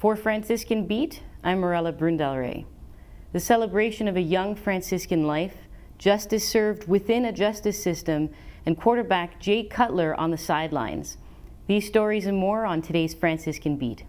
For Franciscan Beat, I'm Mirella Brun del Re. The celebration of a young Franciscan life, justice served within a justice system, and quarterback Jay Cutler on the sidelines. These stories and more on today's Franciscan Beat.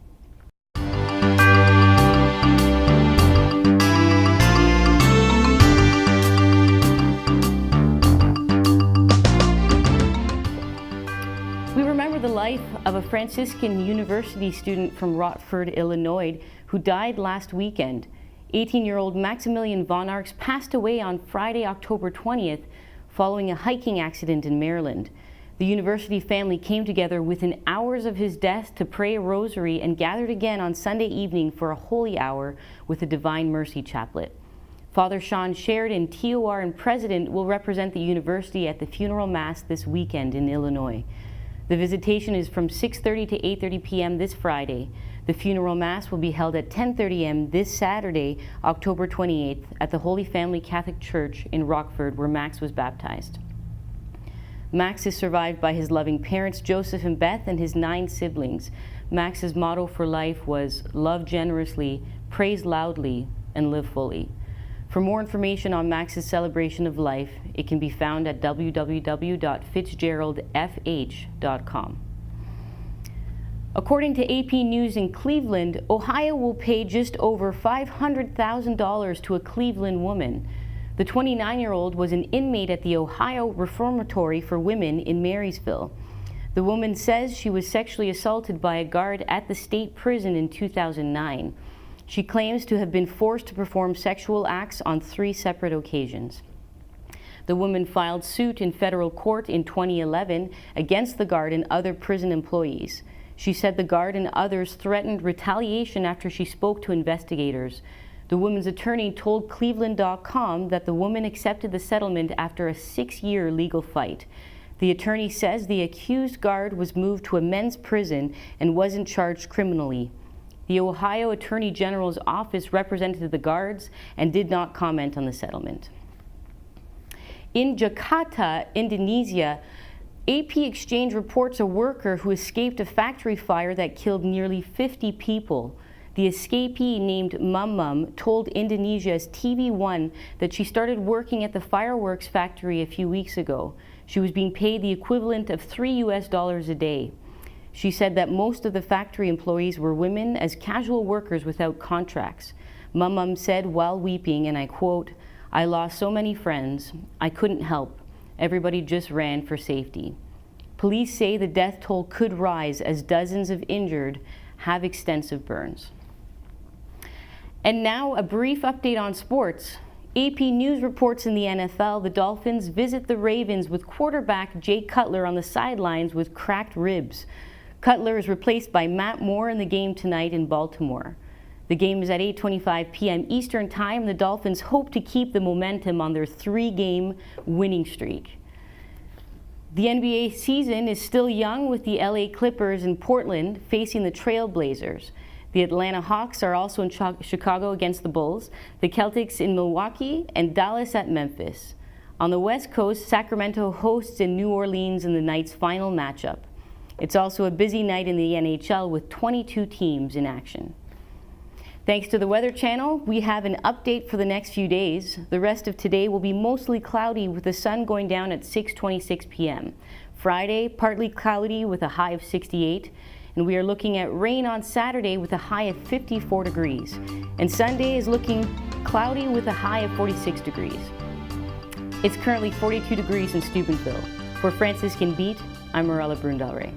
We remember the life of a Franciscan University student from Rockford, Illinois, who died last weekend. 18-year-old Maximilian von Arks passed away on Friday, October 20th, following a hiking accident in Maryland. The university family came together within hours of his death to pray a rosary and gathered again on Sunday evening for a holy hour with a Divine Mercy Chaplet. Father Sean Sheridan, TOR and President, will represent the university at the funeral mass this weekend in Illinois. The visitation is from 6:30 to 8:30 p.m. this Friday. The funeral mass will be held at 10:30 a.m. this Saturday, October 28th, at the Holy Family Catholic Church in Rockford, where Max was baptized. Max is survived by his loving parents, Joseph and Beth, and his 9 siblings. Max's motto for life was love generously, praise loudly, and live fully. For more information on Max's celebration of life, it can be found at www.fitzgeraldfh.com. According to AP News in Cleveland, Ohio will pay just over $500,000 to a Cleveland woman. The 29-year-old was an inmate at the Ohio Reformatory for Women in Marysville. The woman says she was sexually assaulted by a guard at the state prison in 2009. She claims to have been forced to perform sexual acts on 3 separate occasions. The woman filed suit in federal court in 2011 against the guard and other prison employees. She said the guard and others threatened retaliation after she spoke to investigators. The woman's attorney told Cleveland.com that the woman accepted the settlement after a 6-year legal fight. The attorney says the accused guard was moved to a men's prison and wasn't charged criminally. The Ohio Attorney General's office represented the guards and did not comment on the settlement. In Jakarta, Indonesia, AP Exchange reports a worker who escaped a factory fire that killed nearly 50 people. The escapee, named Mum, told Indonesia's TV1 that she started working at the fireworks factory a few weeks ago. She was being paid the equivalent of $3 a day. She said that most of the factory employees were women as casual workers without contracts. Mum said while weeping, and I quote, "I lost so many friends. I couldn't help. Everybody just ran for safety." Police say the death toll could rise as dozens of injured have extensive burns. And now a brief update on sports. AP News reports in the NFL, the Dolphins visit the Ravens with quarterback Jay Cutler on the sidelines with cracked ribs. Cutler is replaced by Matt Moore in the game tonight in Baltimore. The game is at 8:25 p.m. Eastern Time. The Dolphins hope to keep the momentum on their 3-game winning streak. The NBA season is still young, with the LA Clippers in Portland facing the Trail Blazers. The Atlanta Hawks are also in Chicago against the Bulls, the Celtics in Milwaukee, and Dallas at Memphis. On the West Coast, Sacramento hosts in New Orleans in the night's final matchup. It's also a busy night in the NHL with 22 teams in action. Thanks to the Weather Channel, we have an update for the next few days. The rest of today will be mostly cloudy with the sun going down at 6:26 p.m. Friday, partly cloudy with a high of 68. And we are looking at rain on Saturday with a high of 54 degrees. And Sunday is looking cloudy with a high of 46 degrees. It's currently 42 degrees in Steubenville. For Franciscan Beat, I'm Mirella Brun del Re.